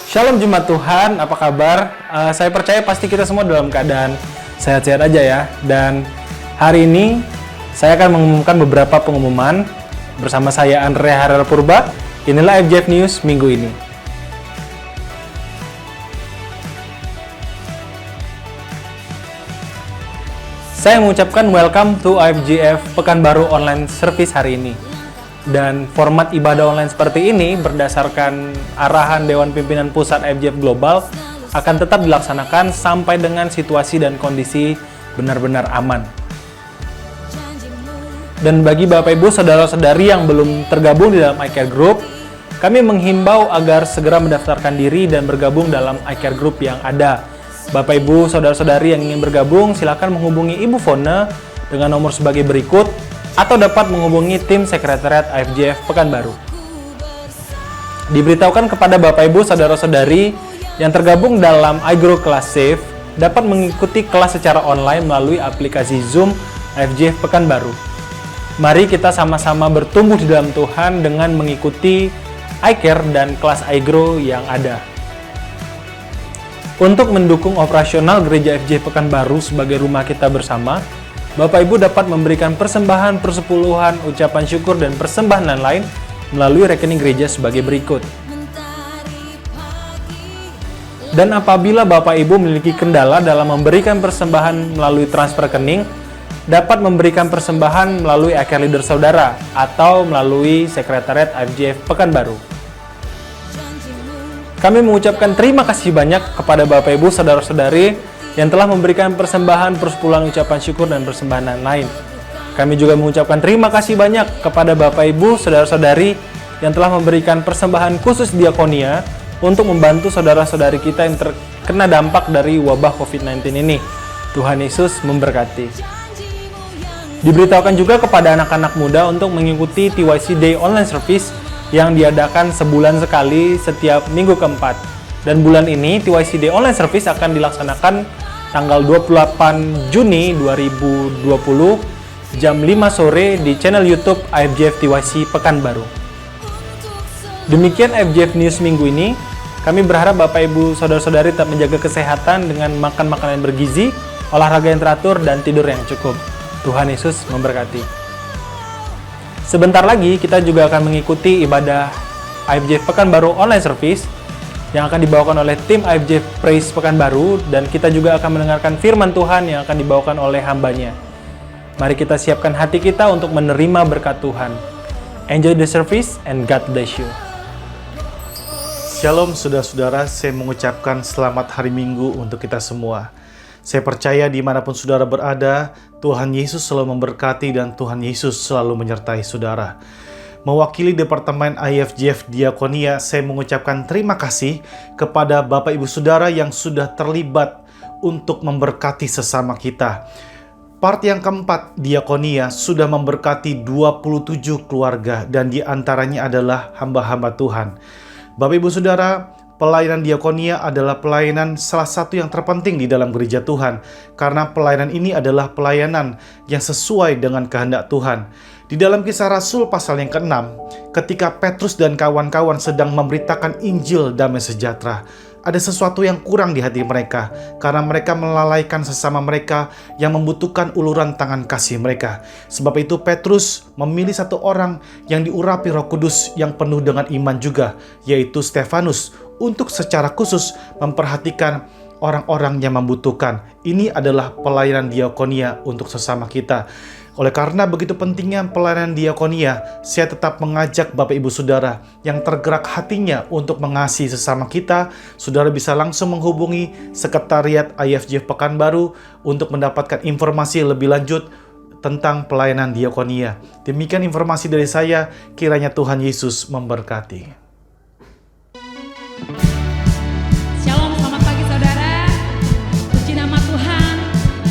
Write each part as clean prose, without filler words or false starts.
Shalom Jemaat Tuhan, apa kabar? Saya percaya pasti kita semua dalam keadaan sehat-sehat aja ya. Dan hari ini saya akan mengumumkan beberapa pengumuman bersama saya Andrea Harel Purba. Inilah FJF News minggu ini. Saya mengucapkan welcome to FJF Pekanbaru Online Service hari ini. Dan format ibadah online seperti ini berdasarkan arahan Dewan Pimpinan Pusat FJF Global akan tetap dilaksanakan sampai dengan situasi dan kondisi benar-benar aman. Dan bagi Bapak Ibu Saudara-saudari yang belum tergabung di dalam iCare Group, kami menghimbau agar segera mendaftarkan diri dan bergabung dalam iCare Group yang ada. Bapak Ibu Saudara-saudari yang ingin bergabung, silakan menghubungi Ibu Fone dengan nomor sebagai berikut, atau dapat menghubungi tim sekretariat FJF Pekanbaru. Diberitahukan kepada Bapak Ibu Saudara-saudari yang tergabung dalam iGrow Class Safe dapat mengikuti kelas secara online melalui aplikasi Zoom FJF Pekanbaru. Mari kita sama-sama bertumbuh di dalam Tuhan dengan mengikuti iCare dan kelas iGrow yang ada. Untuk mendukung operasional Gereja FJF Pekanbaru sebagai rumah kita bersama, Bapak Ibu dapat memberikan persembahan, persepuluhan, ucapan syukur, dan persembahan lain-lain melalui rekening gereja sebagai berikut. Dan apabila Bapak Ibu memiliki kendala dalam memberikan persembahan melalui transfer rekening, dapat memberikan persembahan melalui iCare Leader Saudara atau melalui sekretariat FJF Pekanbaru. Kami mengucapkan terima kasih banyak kepada Bapak Ibu Saudara-saudari yang telah memberikan persembahan, persepuluhan, ucapan syukur, dan persembahan lain. Kami juga mengucapkan terima kasih banyak kepada Bapak Ibu Saudara-saudari yang telah memberikan persembahan khusus diakonia untuk membantu saudara-saudari kita yang terkena dampak dari wabah COVID-19 ini. Tuhan Yesus memberkati. Diberitahukan juga kepada anak-anak muda untuk mengikuti TYC Day Online Service yang diadakan sebulan sekali setiap minggu keempat. Dan bulan ini TYC Day Online Service akan dilaksanakan tanggal 28 Juni 2020 jam 5 sore di channel YouTube FJF TYC Pekanbaru. Demikian FJF News minggu ini. Kami berharap Bapak Ibu Saudara-saudari tetap menjaga kesehatan dengan makan makanan yang bergizi, olahraga yang teratur, dan tidur yang cukup. Tuhan Yesus memberkati. Sebentar lagi kita juga akan mengikuti ibadah FJF Pekanbaru Online Service yang akan dibawakan oleh tim FJF Praise Pekanbaru, dan kita juga akan mendengarkan firman Tuhan yang akan dibawakan oleh hambanya. Mari kita siapkan hati kita untuk menerima berkat Tuhan. Enjoy the service and God bless you. Shalom saudara-saudara, saya mengucapkan selamat hari Minggu untuk kita semua. Saya percaya dimanapun saudara berada, Tuhan Yesus selalu memberkati dan Tuhan Yesus selalu menyertai saudara. Mewakili Departemen IFJF Diakonia, saya mengucapkan terima kasih kepada Bapak Ibu Saudara yang sudah terlibat untuk memberkati sesama kita. Part yang keempat, Diakonia sudah memberkati 27 keluarga dan diantaranya adalah hamba-hamba Tuhan. Bapak Ibu Saudara, pelayanan Diakonia adalah pelayanan salah satu yang terpenting di dalam gereja Tuhan, karena pelayanan ini adalah pelayanan yang sesuai dengan kehendak Tuhan. Di dalam Kisah Rasul pasal yang ke-6, ketika Petrus dan kawan-kawan sedang memberitakan Injil damai sejahtera, ada sesuatu yang kurang di hati mereka, karena mereka melalaikan sesama mereka yang membutuhkan uluran tangan kasih mereka. Sebab itu Petrus memilih satu orang yang diurapi Roh Kudus yang penuh dengan iman juga, yaitu Stefanus, untuk secara khusus memperhatikan orang-orang yang membutuhkan. Ini adalah pelayanan diakonia untuk sesama kita. Oleh karena begitu pentingnya pelayanan diakonia, saya tetap mengajak Bapak Ibu Saudara yang tergerak hatinya untuk mengasihi sesama kita, saudara bisa langsung menghubungi Sekretariat IFJF Pekanbaru untuk mendapatkan informasi lebih lanjut tentang pelayanan diakonia. Demikian informasi dari saya, kiranya Tuhan Yesus memberkati. Shalom, selamat pagi saudara. Puji nama Tuhan.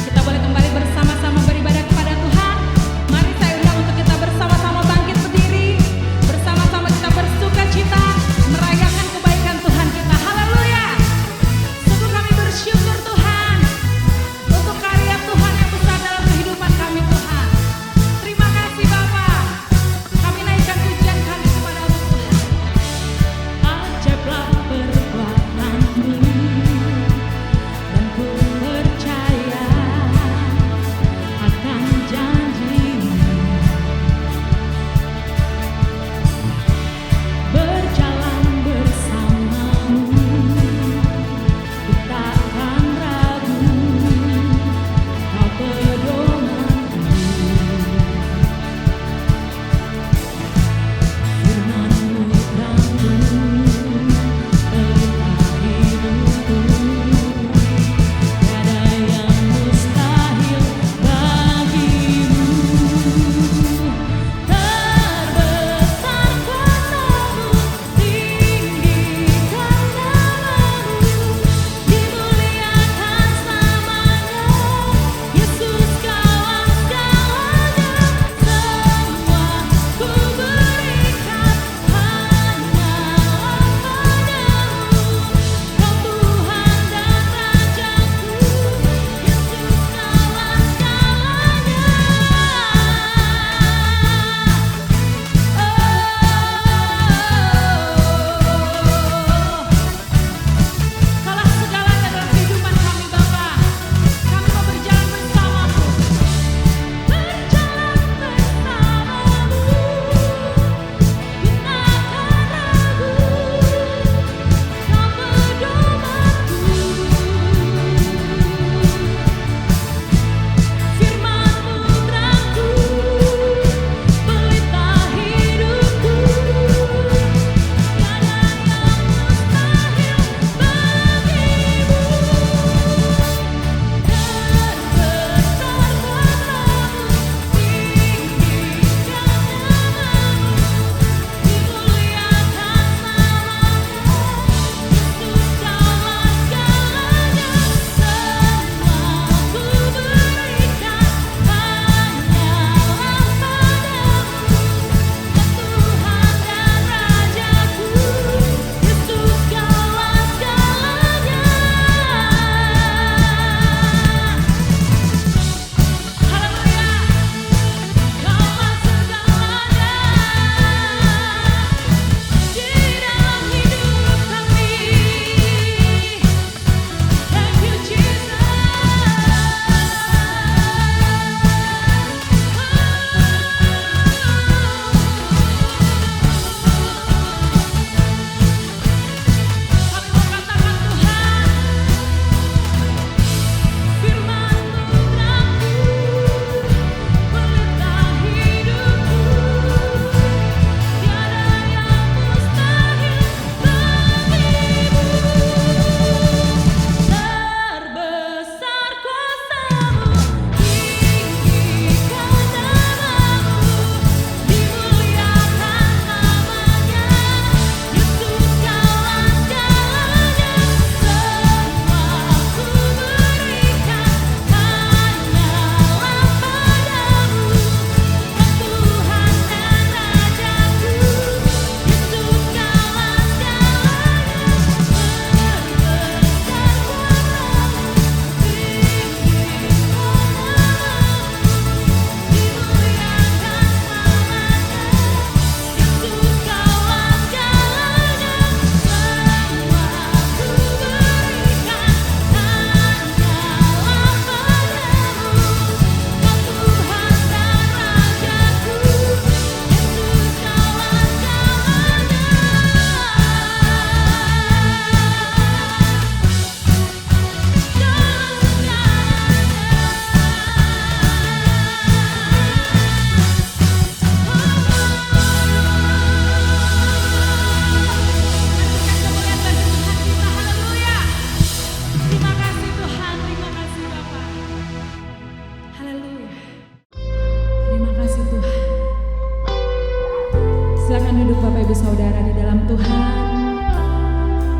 Kita boleh kembali bersama-sama beribadah kepada Tuhan. Mari saya undang untuk kita bersama-sama bangkit berdiri, bersama-sama kita bersuka cita merayakan kebaikan Tuhan kita. Haleluya. Sungguh kami bersyukur Tuhan untuk karya Tuhan yang besar dalam kehidupan kami Tuhan. Terima kasih Bapa. Kami naikkan pujian kami kepada Tuhan.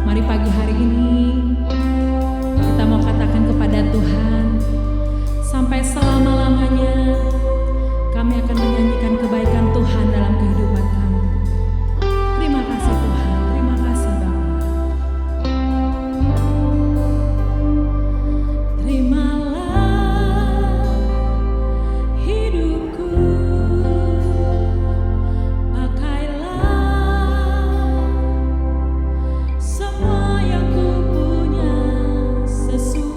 Mari pagi hari ini kita mau katakan kepada Tuhan, sampai selama-lamanya kami akan menyanyikan kebaikan Tuhan dalam kehidupan kami. Terima kasih Tuhan, terima kasih Bapa. Terimalah hidupku, pakailah semua yang ku punya sesuai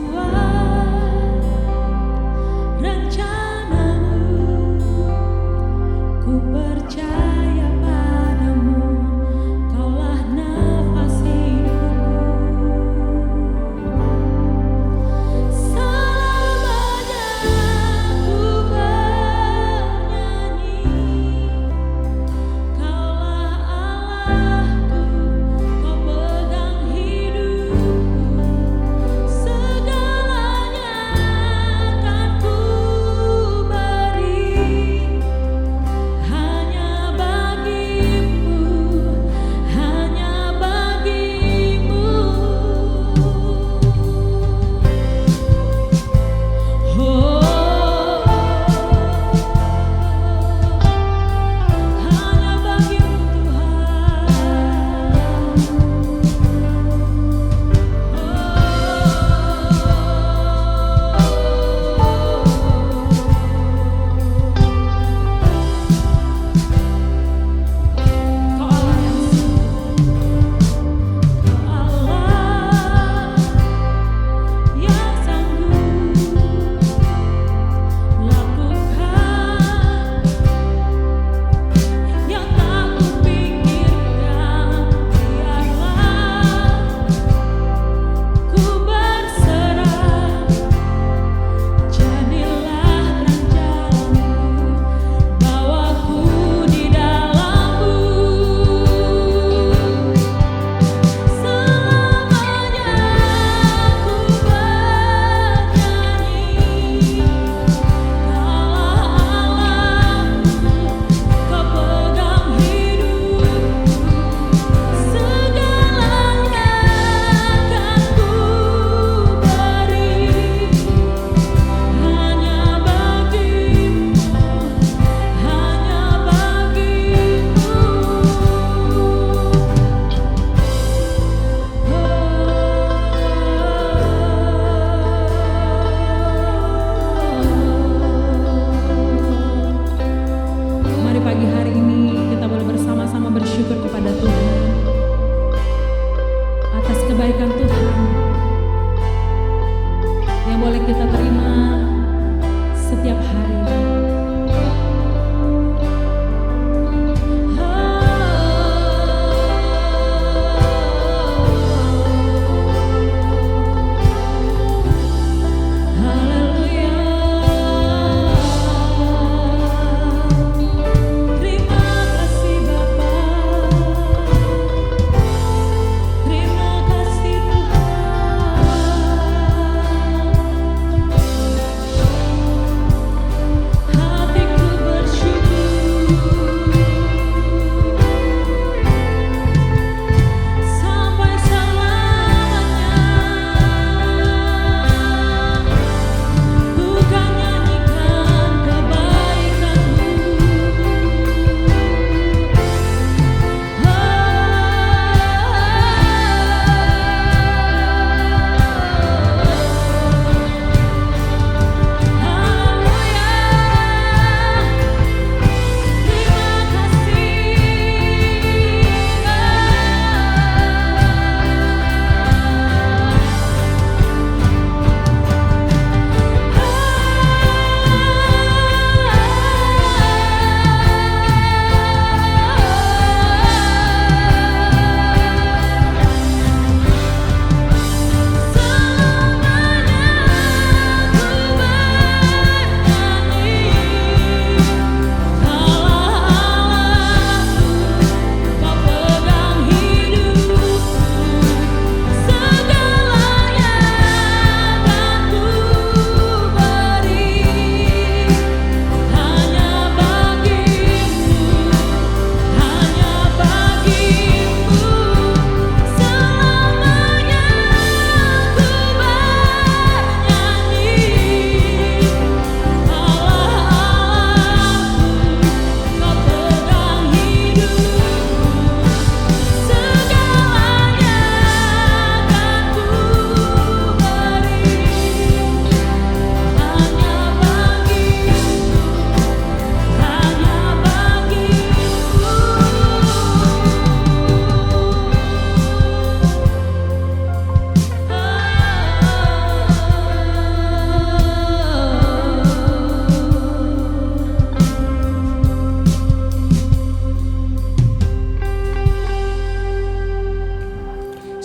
rencanamu. Ku percaya padamu, kaulah nafas hidupku. Selamanya ku bernyanyi, kaulah Allahku, kau pegang hidupku. Segalanya akan ku beri, hanya bagimu, hanya bagimu. Oh, hanya bagimu Tuhan. Kau Allah yang sanggup lakukan yang tak kupikirkan. Biarlah ku berserah, jadilah rencanamu, bawaku di dalammu. Selamanya ku bernyanyi, kaulah Allahku, kau pegang hidupku. Segalanya akan ku beri, hanya bagimu, hanya bagimu. Mari pagi hari ini kita boleh bersama-sama bersyukur kepada Tuhan atas kebaikan Tuhan yang boleh kita terima setiap hari. Haleluya. Terima kasih Bapa, terima kasih Tuhan.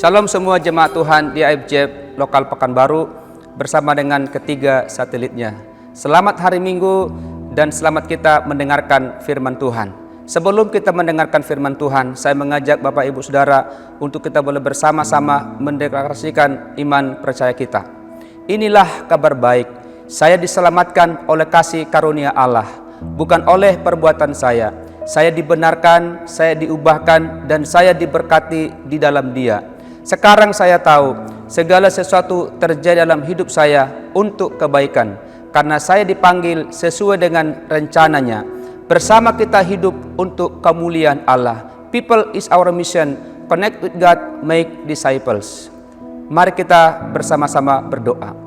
Salam semua jemaat Tuhan di IFJ Lokal Pekanbaru bersama dengan ketiga satelitnya. Selamat hari Minggu dan selamat kita mendengarkan firman Tuhan. Sebelum kita mendengarkan firman Tuhan, saya mengajak Bapak Ibu Saudara untuk kita boleh bersama-sama mendeklarasikan iman percaya kita. Inilah kabar baik, saya diselamatkan oleh kasih karunia Allah, bukan oleh perbuatan saya. Saya dibenarkan, saya diubahkan, dan saya diberkati di dalam Dia. Sekarang saya tahu segala sesuatu terjadi dalam hidup saya untuk kebaikan, karena saya dipanggil sesuai dengan rencananya. Bersama kita hidup untuk kemuliaan Allah. People is our mission. Connect with God, make disciples. Mari kita bersama-sama berdoa.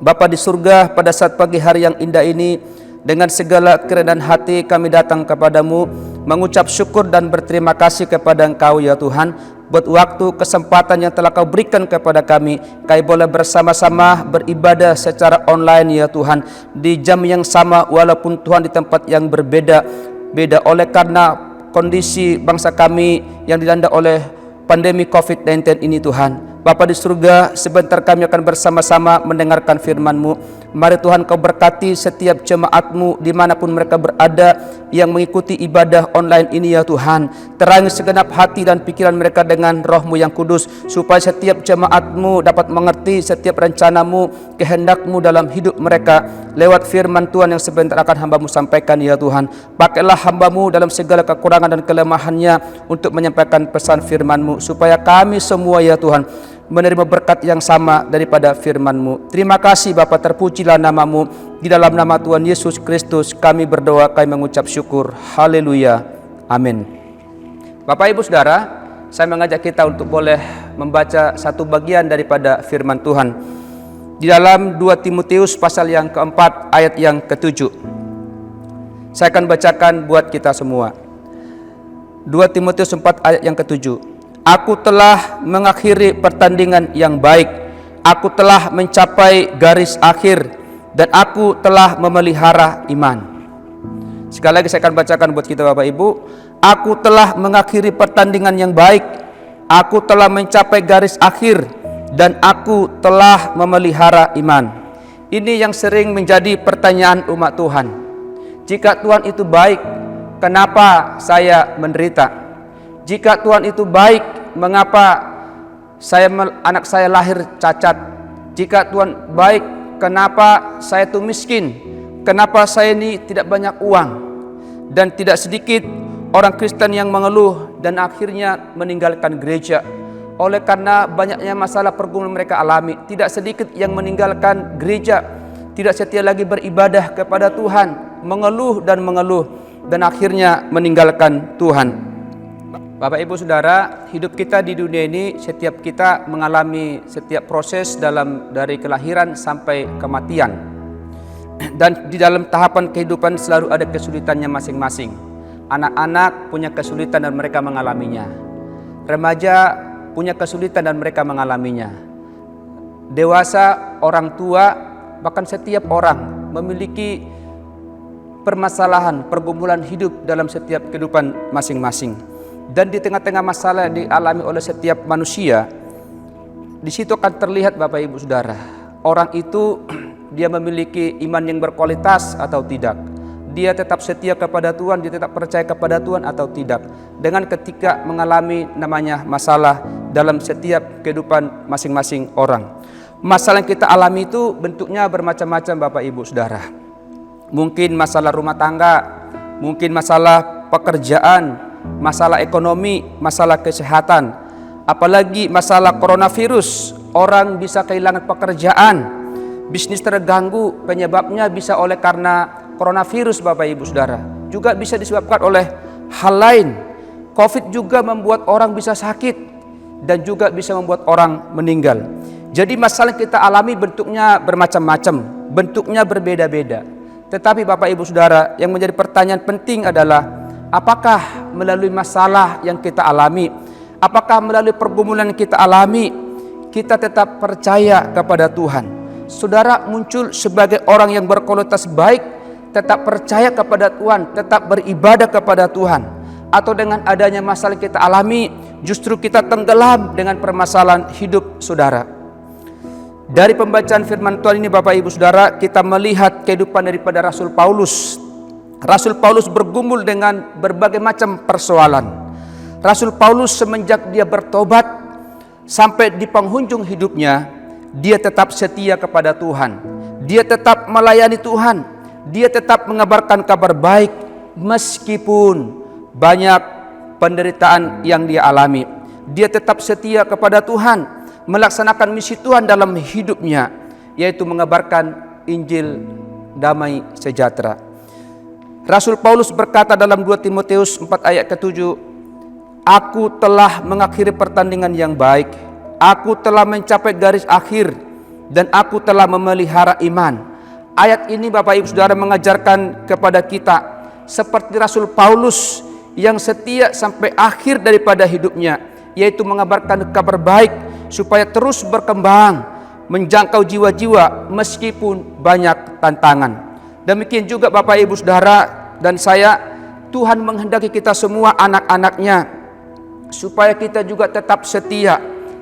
Bapa di surga, pada saat pagi hari yang indah ini, dengan segala kerendahan hati kami datang kepadamu, mengucap syukur dan berterima kasih kepada Engkau ya Tuhan, buat waktu kesempatan yang telah Kau berikan kepada kami boleh bersama-sama beribadah secara online ya Tuhan, di jam yang sama walaupun Tuhan di tempat yang berbeda oleh karena kondisi bangsa kami yang dilanda oleh pandemi COVID-19 ini Tuhan. Bapa di surga, sebentar kami akan bersama-sama mendengarkan firman-Mu. Mari Tuhan Kau berkati setiap jemaat-Mu dimanapun mereka berada yang mengikuti ibadah online ini ya Tuhan. Terangi segenap hati dan pikiran mereka dengan Roh-Mu yang kudus, supaya setiap jemaat-Mu dapat mengerti setiap rencana-Mu, kehendak-Mu dalam hidup mereka lewat firman Tuhan yang sebentar akan hamba-Mu sampaikan ya Tuhan. Pakailah hamba-Mu dalam segala kekurangan dan kelemahannya untuk menyampaikan pesan firman-Mu, supaya kami semua ya Tuhan menerima berkat yang sama daripada firman-Mu. Terima kasih Bapa, terpujilah nama-Mu. Di dalam nama Tuhan Yesus Kristus kami berdoa, kami mengucap syukur. Haleluya. Amin. Bapak Ibu Saudara, saya mengajak kita untuk boleh membaca satu bagian daripada firman Tuhan di dalam 2 Timotius pasal yang keempat ayat yang ketujuh. Saya akan bacakan buat kita semua. 2 Timotius 4 ayat yang ketujuh. Aku telah mengakhiri pertandingan yang baik, aku telah mencapai garis akhir, dan aku telah memelihara iman. Sekali lagi saya akan bacakan buat kita Bapak Ibu. Aku telah mengakhiri pertandingan yang baik, aku telah mencapai garis akhir, dan aku telah memelihara iman. Ini yang sering menjadi pertanyaan umat Tuhan. Jika Tuhan itu baik, kenapa saya menderita? Jika Tuhan itu baik, mengapa anak saya lahir cacat? Jika Tuhan baik, kenapa saya itu miskin? Kenapa saya ini tidak banyak uang? Dan tidak sedikit orang Kristen yang mengeluh dan akhirnya meninggalkan gereja oleh karena banyaknya masalah pergumulan mereka alami. Tidak sedikit yang meninggalkan gereja, tidak setia lagi beribadah kepada Tuhan, mengeluh dan akhirnya meninggalkan Tuhan. Bapak Ibu Saudara, hidup kita di dunia ini, setiap kita mengalami setiap proses dari kelahiran sampai kematian. Dan di dalam tahapan kehidupan selalu ada kesulitannya masing-masing. Anak-anak punya kesulitan dan mereka mengalaminya. Remaja punya kesulitan dan mereka mengalaminya. Dewasa, orang tua, bahkan setiap orang memiliki permasalahan, pergumulan hidup dalam setiap kehidupan masing-masing. Dan di tengah-tengah masalah yang dialami oleh setiap manusia, di situ akan terlihat Bapak Ibu Saudara, orang itu dia memiliki iman yang berkualitas atau tidak. Dia tetap setia kepada Tuhan, dia tetap percaya kepada Tuhan atau tidak. Dengan ketika mengalami namanya masalah dalam setiap kehidupan masing-masing orang. Masalah yang kita alami itu bentuknya bermacam-macam Bapak Ibu Saudara. Mungkin masalah rumah tangga, mungkin masalah pekerjaan, masalah ekonomi, masalah kesehatan, apalagi masalah coronavirus. Orang bisa kehilangan pekerjaan, bisnis terganggu, penyebabnya bisa oleh karena coronavirus Bapak Ibu Saudara. Juga bisa disebabkan oleh hal lain. COVID juga membuat orang bisa sakit dan juga bisa membuat orang meninggal. Jadi masalah yang kita alami bentuknya bermacam-macam, bentuknya berbeda-beda. Tetapi Bapak Ibu Saudara, yang menjadi pertanyaan penting adalah, apakah melalui masalah yang kita alami, apakah melalui pergumulan yang kita alami, kita tetap percaya kepada Tuhan? Saudara muncul sebagai orang yang berkualitas baik, tetap percaya kepada Tuhan, tetap beribadah kepada Tuhan, atau dengan adanya masalah yang kita alami, justru kita tenggelam dengan permasalahan hidup saudara. Dari pembacaan firman Tuhan ini Bapak Ibu Saudara, kita melihat kehidupan daripada Rasul Paulus. Rasul Paulus bergumul dengan berbagai macam persoalan. Rasul Paulus semenjak dia bertobat sampai di penghujung hidupnya, dia tetap setia kepada Tuhan. Dia tetap melayani Tuhan. Dia tetap mengabarkan kabar baik meskipun banyak penderitaan yang dia alami. Dia tetap setia kepada Tuhan, melaksanakan misi Tuhan dalam hidupnya, yaitu mengabarkan Injil damai sejahtera. Rasul Paulus berkata dalam 2 Timotius 4 ayat ke-7, "Aku telah mengakhiri pertandingan yang baik, aku telah mencapai garis akhir, dan aku telah memelihara iman." Ayat ini Bapak Ibu Saudara mengajarkan kepada kita seperti Rasul Paulus yang setia sampai akhir daripada hidupnya, yaitu mengabarkan kabar baik supaya terus berkembang, menjangkau jiwa-jiwa meskipun banyak tantangan. Demikian juga Bapak Ibu Saudara dan saya, Tuhan menghendaki kita semua anak-anaknya supaya kita juga tetap setia,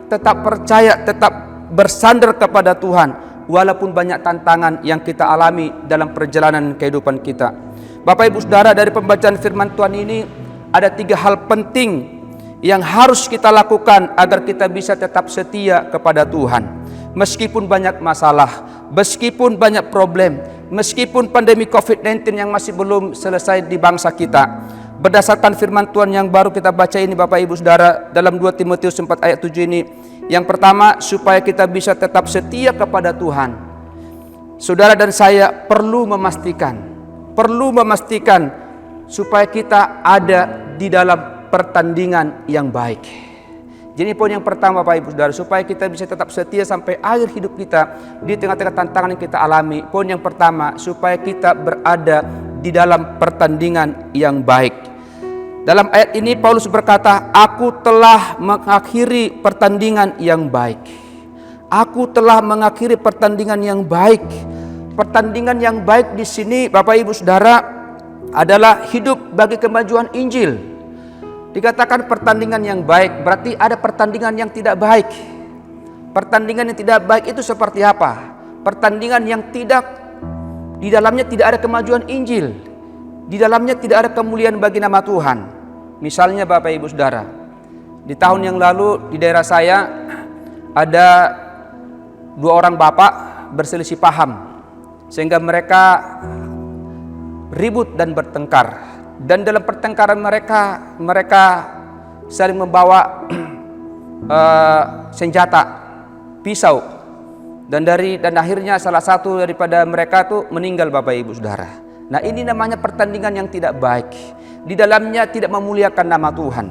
tetap percaya, tetap bersandar kepada Tuhan walaupun banyak tantangan yang kita alami dalam perjalanan kehidupan kita. Bapak Ibu Saudara, dari pembacaan firman Tuhan ini ada 3 hal penting yang harus kita lakukan agar kita bisa tetap setia kepada Tuhan. Meskipun banyak masalah, meskipun banyak problem, meskipun pandemi COVID-19 yang masih belum selesai di bangsa kita. Berdasarkan firman Tuhan yang baru kita baca ini Bapak Ibu Saudara, dalam 2 Timotius 4 ayat 7 ini, yang pertama, supaya kita bisa tetap setia kepada Tuhan. Saudara dan saya perlu memastikan supaya kita ada di dalam pertandingan yang baik. Jadi poin yang pertama Bapak Ibu Saudara, supaya kita bisa tetap setia sampai akhir hidup kita di tengah-tengah tantangan yang kita alami. Poin yang pertama, supaya kita berada di dalam pertandingan yang baik. Dalam ayat ini Paulus berkata, "Aku telah mengakhiri pertandingan yang baik." Aku telah mengakhiri pertandingan yang baik. Pertandingan yang baik di sini Bapak Ibu Saudara adalah hidup bagi kemajuan Injil. Dikatakan pertandingan yang baik, berarti ada pertandingan yang tidak baik. Pertandingan yang tidak baik itu seperti apa? Pertandingan yang tidak, di dalamnya tidak ada kemajuan Injil, di dalamnya tidak ada kemuliaan bagi nama Tuhan. Misalnya Bapak Ibu Saudara, di tahun yang lalu di daerah saya ada 2 orang bapak berselisih paham, sehingga mereka ribut dan bertengkar. Dan dalam pertengkaran mereka saling membawa senjata, pisau, dan akhirnya salah satu daripada mereka itu meninggal Bapak Ibu Saudara. Nah, ini namanya pertandingan yang tidak baik. Di dalamnya tidak memuliakan nama Tuhan.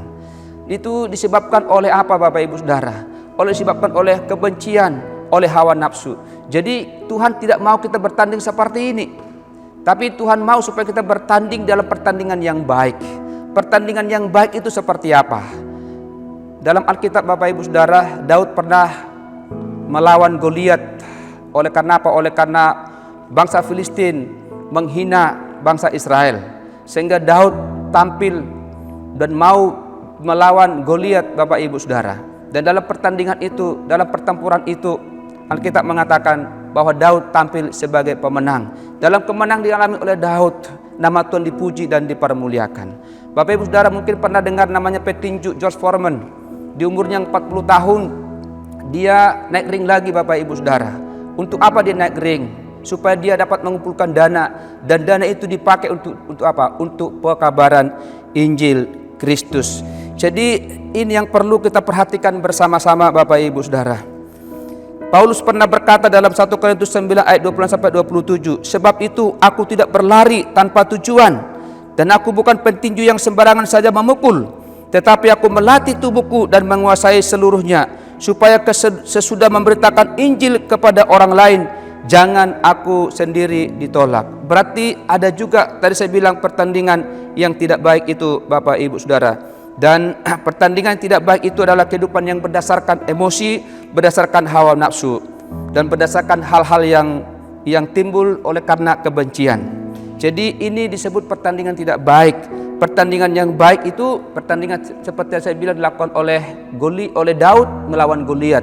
Itu disebabkan oleh apa Bapak Ibu Saudara? Disebabkan oleh kebencian, oleh hawa nafsu. Jadi Tuhan tidak mau kita bertanding seperti ini. Tapi Tuhan mau supaya kita bertanding dalam pertandingan yang baik. Pertandingan yang baik itu seperti apa? Dalam Alkitab Bapak Ibu Saudara, Daud pernah melawan Goliat. Oleh karena apa? Oleh karena bangsa Filistin menghina bangsa Israel. Sehingga Daud tampil dan mau melawan Goliat Bapak Ibu Saudara. Dan dalam pertandingan itu, dalam pertempuran itu, Alkitab mengatakan bahwa Daud tampil sebagai pemenang. Dalam kemenangan dialami oleh Daud, nama Tuhan dipuji dan dipermuliakan. Bapak Ibu Saudara mungkin pernah dengar namanya petinju George Foreman. Di umurnya 40 tahun, dia naik ring lagi Bapak Ibu Saudara. Untuk apa dia naik ring? Supaya dia dapat mengumpulkan dana, dan dana itu dipakai untuk apa? Untuk pekabaran Injil Kristus. Jadi ini yang perlu kita perhatikan bersama-sama Bapak Ibu Saudara. Paulus pernah berkata dalam 1 Korintus 9 ayat 20-27, "Sebab itu aku tidak berlari tanpa tujuan, dan aku bukan petinju yang sembarangan saja memukul, tetapi aku melatih tubuhku dan menguasai seluruhnya, supaya sesudah memberitakan Injil kepada orang lain, jangan aku sendiri ditolak." Berarti ada juga tadi saya bilang pertandingan yang tidak baik itu Bapak Ibu Saudara. Dan pertandingan yang tidak baik itu adalah kehidupan yang berdasarkan emosi, berdasarkan hawa nafsu, dan berdasarkan hal-hal yang timbul oleh karena kebencian. Jadi ini disebut pertandingan tidak baik. Pertandingan yang baik itu pertandingan seperti yang saya bilang dilakukan oleh Daud melawan Goliat.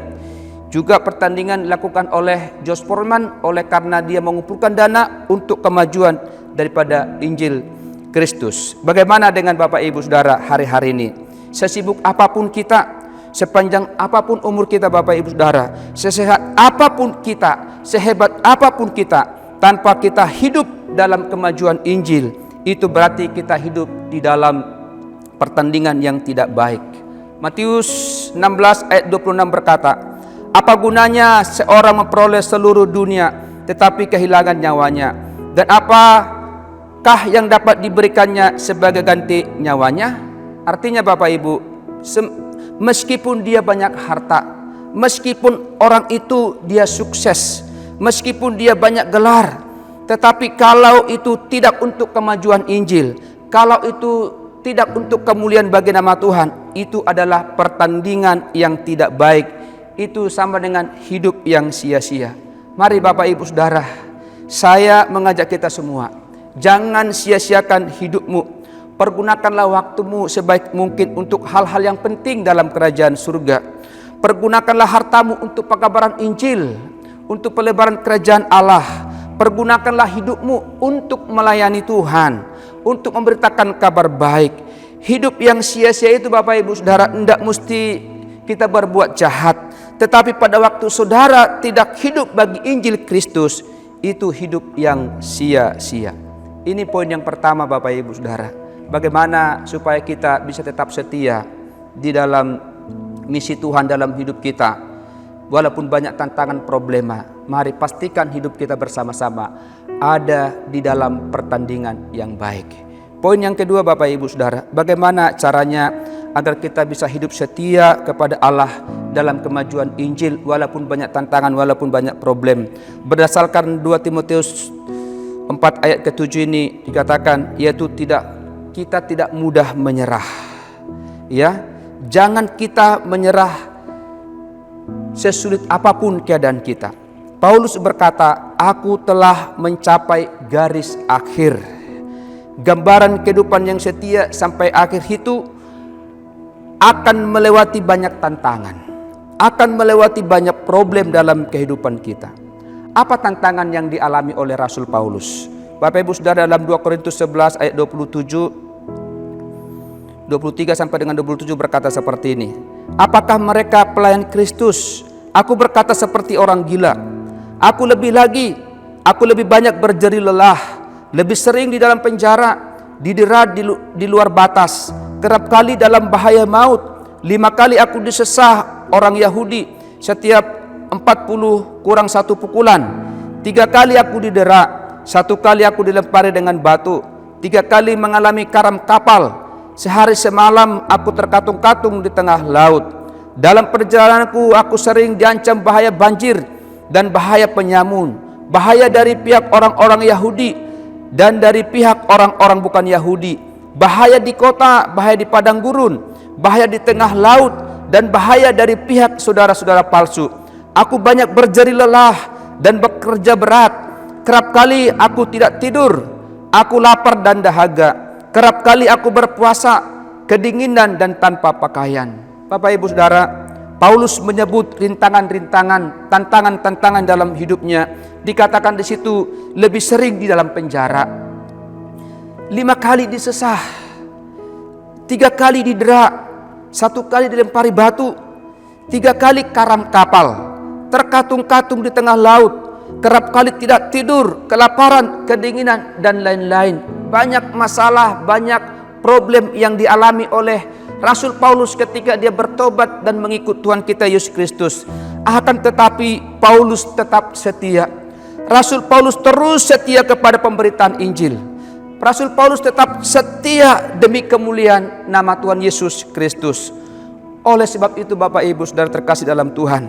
Juga pertandingan dilakukan oleh Josh Foreman karena dia mengumpulkan dana untuk kemajuan daripada Injil Kristus. Bagaimana dengan Bapak Ibu Saudara hari-hari ini? Sesibuk apapun kita, sepanjang apapun umur kita Bapak Ibu Saudara, sesehat apapun kita, sehebat apapun kita, tanpa kita hidup dalam kemajuan Injil, itu berarti kita hidup di dalam pertandingan yang tidak baik. Matius 16 ayat 26 berkata, apa gunanya seorang memperoleh seluruh dunia tetapi kehilangan nyawanya? Dan apakah yang dapat diberikannya sebagai ganti nyawanya? Artinya Bapak Ibu, meskipun dia banyak harta, meskipun orang itu dia sukses, meskipun dia banyak gelar, tetapi kalau itu tidak untuk kemajuan Injil, kalau itu tidak untuk kemuliaan bagi nama Tuhan, itu adalah pertandingan yang tidak baik. Itu sama dengan hidup yang sia-sia. Mari Bapak Ibu Saudara, saya mengajak kita semua, jangan sia-siakan hidupmu. Pergunakanlah waktumu sebaik mungkin untuk hal-hal yang penting dalam kerajaan surga. Pergunakanlah hartamu untuk pekabaran Injil, untuk pelebaran kerajaan Allah. Pergunakanlah hidupmu untuk melayani Tuhan, untuk memberitakan kabar baik. Hidup yang sia-sia itu Bapak Ibu Saudara, tidak mesti kita berbuat jahat, tetapi pada waktu saudara tidak hidup bagi Injil Kristus, itu hidup yang sia-sia. Ini poin yang pertama Bapak Ibu Saudara. Bagaimana supaya kita bisa tetap setia di dalam misi Tuhan dalam hidup kita. Walaupun banyak tantangan problema, mari pastikan hidup kita bersama-sama ada di dalam pertandingan yang baik. Poin yang kedua Bapak Ibu Saudara, bagaimana caranya agar kita bisa hidup setia kepada Allah dalam kemajuan Injil walaupun banyak tantangan, walaupun banyak problem. Berdasarkan 2 Timotius 4 ayat ke-7 ini dikatakan, yaitu kita tidak mudah menyerah. Ya, jangan kita menyerah sesulit apapun keadaan kita. Paulus berkata, aku telah mencapai garis akhir. Gambaran kehidupan yang setia sampai akhir itu akan melewati banyak tantangan, akan melewati banyak problem dalam kehidupan kita. Apa tantangan yang dialami oleh Rasul Paulus? Bapak Ibu Saudara, dalam 2 Korintus 11 ayat 23 sampai dengan 27 berkata seperti ini. Apakah mereka pelayan Kristus? Aku berkata seperti orang gila. Aku lebih banyak berjeri lelah, lebih sering di dalam penjara, didera di luar batas, kerap kali dalam bahaya maut. 5 kali aku disesah orang Yahudi, setiap 40 kurang 1 pukulan. 3 kali aku didera, 1 kali aku dilempari dengan batu, 3 kali mengalami karam kapal. Sehari semalam aku terkatung-katung di tengah laut. Dalam perjalananku aku sering diancam bahaya banjir dan bahaya penyamun, bahaya dari pihak orang-orang Yahudi dan dari pihak orang-orang bukan Yahudi, bahaya di kota, bahaya di padang gurun, bahaya di tengah laut, dan bahaya dari pihak saudara-saudara palsu. Aku banyak berjeri lelah dan bekerja berat. Kerap kali aku tidak tidur, aku lapar dan dahaga. Kerap kali aku berpuasa, kedinginan dan tanpa pakaian. Bapak Ibu Saudara, Paulus menyebut rintangan-rintangan, tantangan-tantangan dalam hidupnya. Dikatakan di situ lebih sering di dalam penjara. 5 kali disesah, 3 kali didera, 1 kali dilempari batu, 3 kali karam kapal, terkatung-katung di tengah laut, kerap kali tidak tidur, kelaparan, kedinginan, dan lain-lain. Banyak masalah, banyak problem yang dialami oleh Rasul Paulus ketika dia bertobat dan mengikut Tuhan kita Yesus Kristus. Akan tetapi Paulus tetap setia. Rasul Paulus terus setia kepada pemberitaan Injil. Rasul Paulus tetap setia demi kemuliaan nama Tuhan Yesus Kristus. Oleh sebab itu Bapak Ibu Saudara terkasih dalam Tuhan,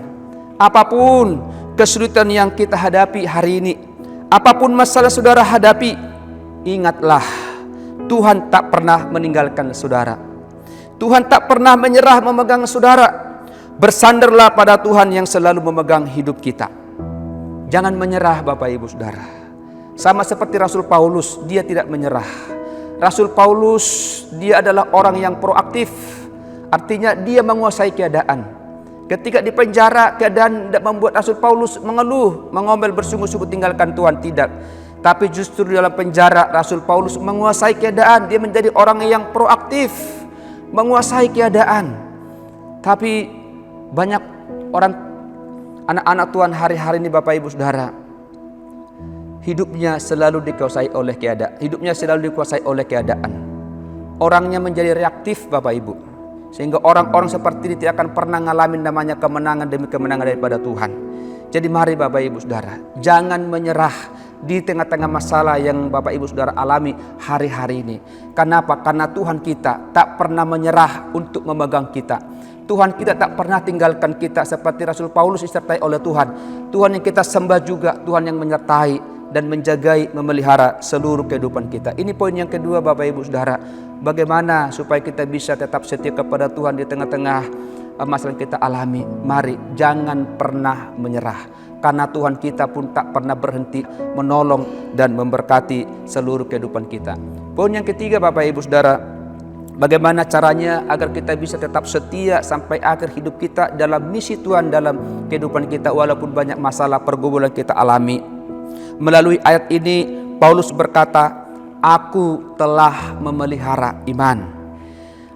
apapun kesulitan yang kita hadapi hari ini, apapun masalah saudara hadapi, ingatlah Tuhan tak pernah meninggalkan saudara. Tuhan tak pernah menyerah memegang saudara. Bersandarlah pada Tuhan yang selalu memegang hidup kita. Jangan menyerah Bapak Ibu Saudara. Sama seperti Rasul Paulus, dia tidak menyerah. Rasul Paulus dia adalah orang yang proaktif. Artinya dia menguasai keadaan. Ketika di penjara, keadaan tidak membuat Rasul Paulus mengeluh, mengomel bersungguh-sungguh tinggalkan Tuhan, tidak. Tapi justru di dalam penjara Rasul Paulus menguasai keadaan. Dia menjadi orang yang proaktif, menguasai keadaan. Tapi banyak orang, anak-anak Tuhan hari-hari ini Bapak Ibu Saudara, hidupnya selalu dikuasai oleh keadaan. Hidupnya selalu dikuasai oleh keadaan. Orangnya menjadi reaktif Bapak Ibu. Sehingga orang-orang seperti ini tidak akan pernah ngalamin namanya kemenangan demi kemenangan daripada Tuhan. Jadi mari Bapak Ibu Saudara, jangan menyerah di tengah-tengah masalah yang Bapak Ibu Saudara alami hari-hari ini. Kenapa? Karena Tuhan kita tak pernah menyerah untuk memegang kita. Tuhan kita tak pernah tinggalkan kita seperti Rasul Paulus disertai oleh Tuhan. Tuhan yang kita sembah juga Tuhan yang menyertai dan menjagai, memelihara seluruh kehidupan kita. Ini poin yang kedua Bapak Ibu Saudara. Bagaimana supaya kita bisa tetap setia kepada Tuhan di tengah-tengah masalah yang kita alami. Mari jangan pernah menyerah. Karena Tuhan kita pun tak pernah berhenti menolong dan memberkati seluruh kehidupan kita. Poin yang ketiga Bapak Ibu Saudara, bagaimana caranya agar kita bisa tetap setia sampai akhir hidup kita dalam misi Tuhan dalam kehidupan kita walaupun banyak masalah pergumulan kita alami. Melalui ayat ini Paulus berkata, aku telah memelihara iman.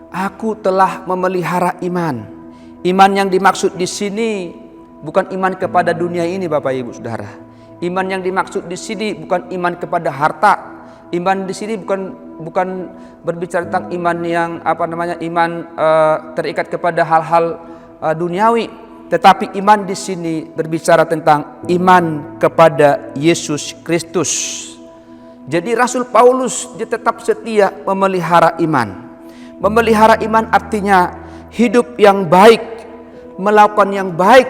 Aku telah memelihara iman. Iman yang dimaksud di sini bukan iman kepada dunia ini Bapak Ibu Saudara. Iman yang dimaksud di sini bukan iman kepada harta. Iman di sini bukan berbicara tentang iman yang iman terikat kepada hal-hal duniawi, tetapi iman di sini berbicara tentang iman kepada Yesus Kristus. Jadi Rasul Paulus dia tetap setia memelihara iman. Memelihara iman artinya hidup yang baik, melakukan yang baik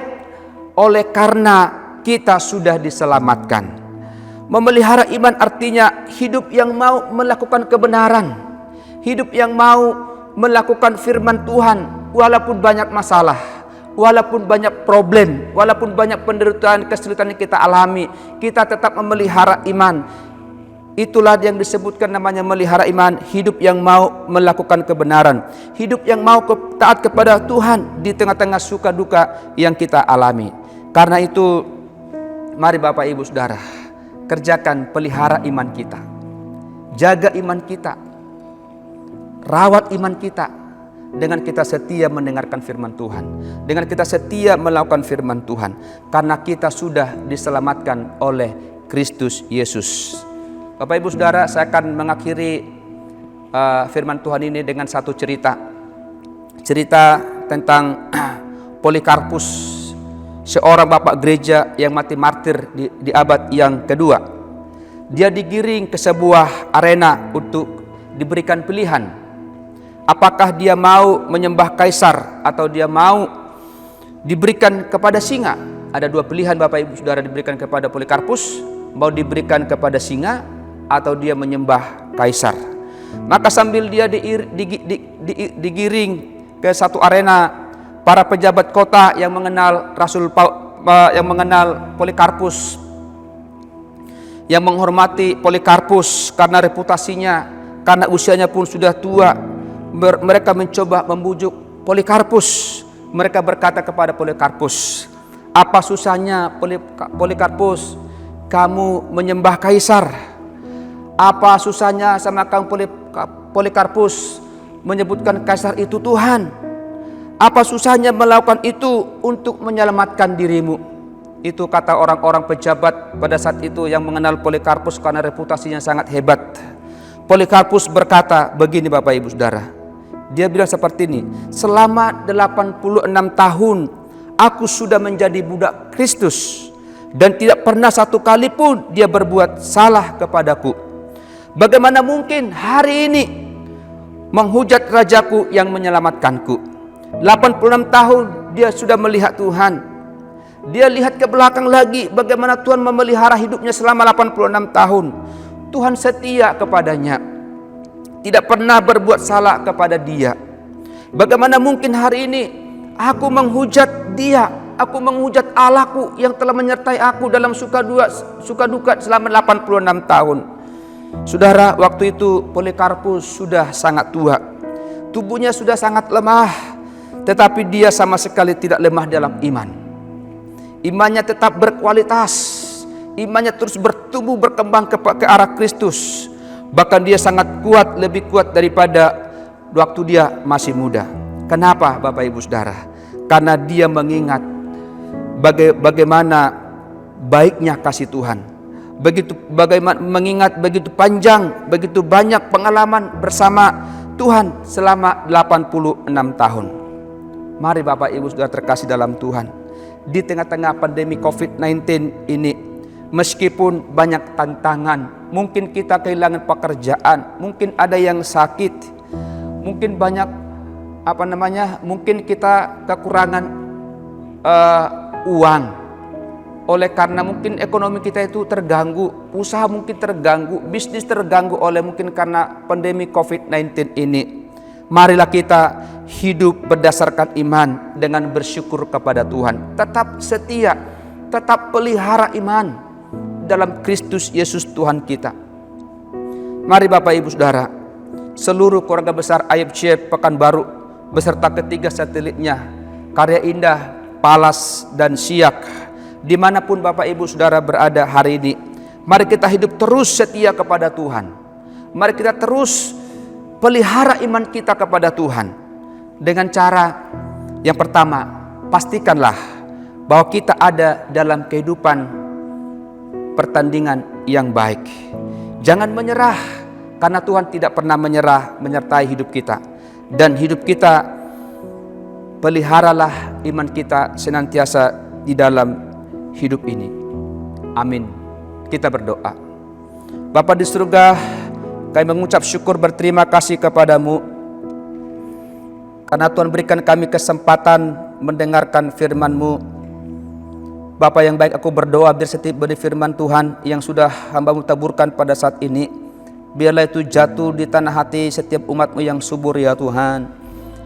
oleh karena kita sudah diselamatkan. Memelihara iman artinya hidup yang mau melakukan kebenaran, hidup yang mau melakukan firman Tuhan walaupun banyak masalah, walaupun banyak problem, walaupun banyak penderitaan, kesulitan yang kita alami, kita tetap memelihara iman. Itulah yang disebutkan namanya melihara iman, hidup yang mau melakukan kebenaran, hidup yang mau taat kepada Tuhan di tengah-tengah suka duka yang kita alami. Karena itu, mari Bapak Ibu Saudara, kerjakan pelihara iman kita, jaga iman kita, rawat iman kita dengan kita setia mendengarkan firman Tuhan, dengan kita setia melakukan firman Tuhan, karena kita sudah diselamatkan oleh Kristus Yesus. Bapak Ibu Saudara, saya akan mengakhiri firman Tuhan ini dengan satu cerita. Cerita tentang Polikarpus, seorang bapak gereja yang mati martir di abad yang kedua. Dia digiring ke sebuah arena untuk diberikan pilihan. Apakah dia mau menyembah kaisar atau dia mau diberikan kepada singa? Ada dua pilihan Bapak Ibu Saudara diberikan kepada Polikarpus, mau diberikan kepada singa atau dia menyembah kaisar. Maka sambil dia digiring ke satu arena, para pejabat kota yang mengenal Polikarpus, yang menghormati Polikarpus karena reputasinya, karena usianya pun sudah tua, mereka mencoba membujuk Polikarpus. Mereka berkata kepada Polikarpus, apa susahnya Polikarpus kamu menyembah kaisar? Apa susahnya sama kamu Polikarpus menyebutkan kaisar itu Tuhan? Apa susahnya melakukan itu untuk menyelamatkan dirimu? Itu kata orang-orang pejabat pada saat itu yang mengenal Polikarpus karena reputasinya sangat hebat. Polikarpus berkata begini Bapak Ibu Saudara. Dia bilang seperti ini, selama 86 tahun aku sudah menjadi budak Kristus dan tidak pernah satu kali pun dia berbuat salah kepadaku. Bagaimana mungkin hari ini menghujat rajaku yang menyelamatkanku? 86 tahun dia sudah melihat Tuhan. Dia lihat ke belakang lagi bagaimana Tuhan memelihara hidupnya selama 86 tahun. Tuhan setia kepadanya, tidak pernah berbuat salah kepada dia. Bagaimana mungkin hari ini aku menghujat dia, aku menghujat Allahku yang telah menyertai aku dalam suka duka selama 86 tahun. Saudara, waktu itu Polikarpus sudah sangat tua. Tubuhnya sudah sangat lemah, tetapi dia sama sekali tidak lemah dalam iman. Imannya tetap berkualitas. Imannya terus bertumbuh berkembang ke arah Kristus. Bahkan dia sangat kuat, lebih kuat daripada waktu dia masih muda. Kenapa Bapak Ibu Saudara? Karena dia mengingat bagaimana baiknya kasih Tuhan. Bagaimana mengingat begitu panjang, begitu banyak pengalaman bersama Tuhan selama 86 tahun. Mari Bapak Ibu Saudara terkasih dalam Tuhan, di tengah-tengah pandemi COVID-19 ini, meskipun banyak tantangan, mungkin kita kehilangan pekerjaan, mungkin ada yang sakit, mungkin banyak mungkin kita kekurangan uang. Oleh karena mungkin ekonomi kita itu terganggu, usaha mungkin terganggu, bisnis terganggu oleh mungkin karena pandemi COVID-19 ini. Marilah kita hidup berdasarkan iman dengan bersyukur kepada Tuhan. Tetap setia, tetap pelihara iman dalam Kristus Yesus Tuhan kita. Mari Bapak Ibu Saudara, seluruh keluarga besar IFJ Pekanbaru beserta ketiga satelitnya, Karya Indah, Palas, dan Siak, dimanapun Bapak Ibu Saudara berada hari ini, mari kita hidup terus setia kepada Tuhan. Mari kita terus pelihara iman kita kepada Tuhan dengan cara yang pertama, pastikanlah bahwa kita ada dalam kehidupan pertandingan yang baik. Jangan menyerah, karena Tuhan tidak pernah menyerah menyertai hidup kita. Dan hidup kita, peliharalah iman kita senantiasa di dalam hidup ini. Amin. Kita berdoa. Bapa di surga, kami mengucap syukur berterima kasih kepadamu karena Tuhan berikan kami kesempatan mendengarkan firman-Mu. Bapa yang baik, aku berdoa biar setiap benih firman Tuhan yang sudah hamba-Mu taburkan pada saat ini, biarlah itu jatuh di tanah hati setiap umat-Mu yang subur ya Tuhan.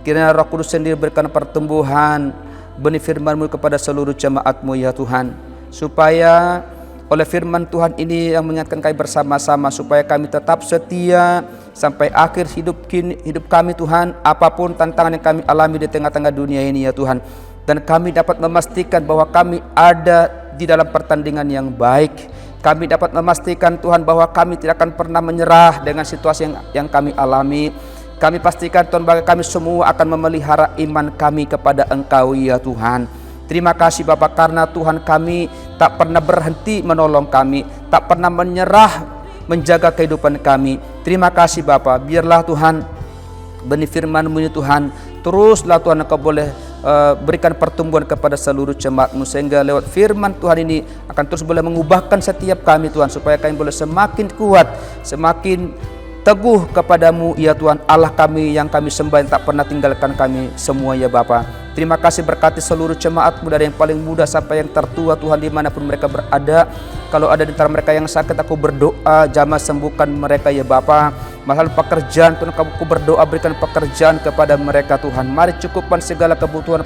Kiranya Roh Kudus sendiri berikan pertumbuhan benih firman-Mu kepada seluruh jemaat-Mu ya Tuhan, supaya oleh firman Tuhan ini yang mengingatkan kami bersama-sama, supaya kami tetap setia sampai akhir hidup kami Tuhan, apapun tantangan yang kami alami di tengah-tengah dunia ini ya Tuhan. Dan kami dapat memastikan bahwa kami ada di dalam pertandingan yang baik. Kami dapat memastikan Tuhan bahwa kami tidak akan pernah menyerah dengan situasi yang kami alami. Kami pastikan Tuhan bahwa kami semua akan memelihara iman kami kepada Engkau ya Tuhan. Terima kasih Bapa, karena Tuhan kami tak pernah berhenti menolong kami, tak pernah menyerah menjaga kehidupan kami. Terima kasih Bapa, biarlah Tuhan benih firman-Mu ini Tuhan, teruslah Tuhan Engkau boleh berikan pertumbuhan kepada seluruh jemaat-Mu, sehingga lewat firman Tuhan ini akan terus boleh mengubahkan setiap kami Tuhan, supaya kami boleh semakin kuat, semakin teguh kepadamu ya Tuhan, Allah kami yang kami sembah, yang tak pernah tinggalkan kami semua ya Bapa. Terima kasih, berkati seluruh jemaat-Mu dari yang paling muda sampai yang tertua Tuhan, dimanapun mereka berada. Kalau ada di antara mereka yang sakit, aku berdoa jamah sembuhkan mereka ya Bapa. Masalah pekerjaan Tuhan, aku berdoa berikan pekerjaan kepada mereka Tuhan. Mari cukupkan segala kebutuhan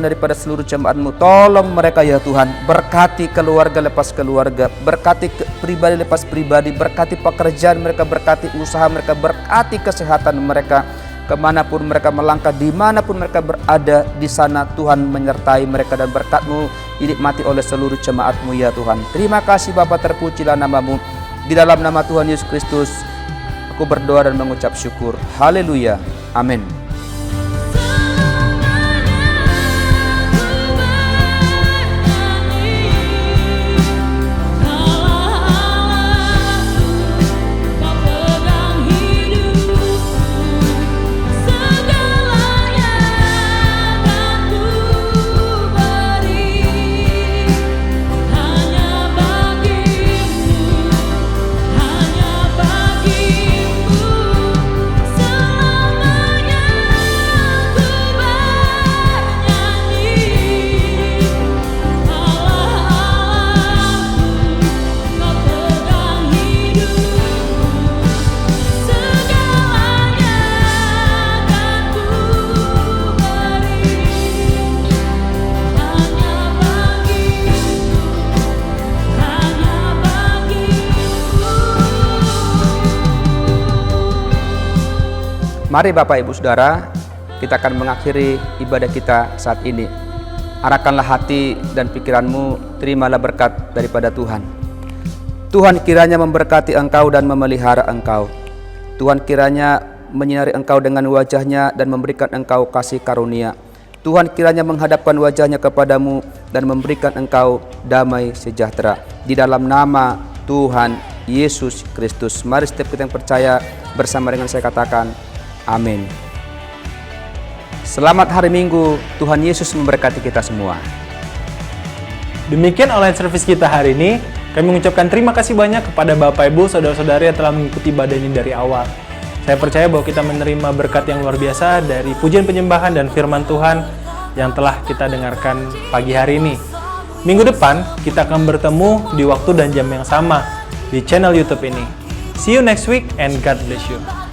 daripada seluruh jemaat-Mu. Tolong mereka ya Tuhan, berkati keluarga lepas keluarga, berkati pribadi lepas pribadi, berkati pekerjaan mereka, berkati usaha mereka, berkati kesehatan mereka. Kemanapun mereka melangkah, dimanapun mereka berada, di sana Tuhan menyertai mereka, dan berkat-Mu dinikmati oleh seluruh jemaat-Mu ya Tuhan. Terima kasih Bapa, terpujilah nama-Mu. Di dalam nama Tuhan Yesus Kristus aku berdoa dan mengucap syukur. Haleluya. Amin. Hanya bagimu selamanya. Mari Bapak Ibu Saudara, kita akan mengakhiri ibadah kita saat ini. Arahkanlah hati dan pikiranmu, terimalah berkat daripada Tuhan. Tuhan kiranya memberkati engkau dan memelihara engkau. Tuhan kiranya menyinari engkau dengan wajah-Nya dan memberikan engkau kasih karunia. Tuhan kiranya menghadapkan wajah-Nya kepadamu dan memberikan engkau damai sejahtera. Di dalam nama Tuhan Yesus Kristus. Mari setiap kita yang percaya bersama dengan saya katakan, amin. Selamat hari Minggu, Tuhan Yesus memberkati kita semua. Demikian online service kita hari ini. Kami mengucapkan terima kasih banyak kepada Bapak Ibu, Saudara-saudari yang telah mengikuti ibadah ini dari awal. Saya percaya bahwa kita menerima berkat yang luar biasa dari pujian penyembahan dan firman Tuhan yang telah kita dengarkan pagi hari ini. Minggu depan kita akan bertemu di waktu dan jam yang sama di channel YouTube ini. See you next week and God bless you.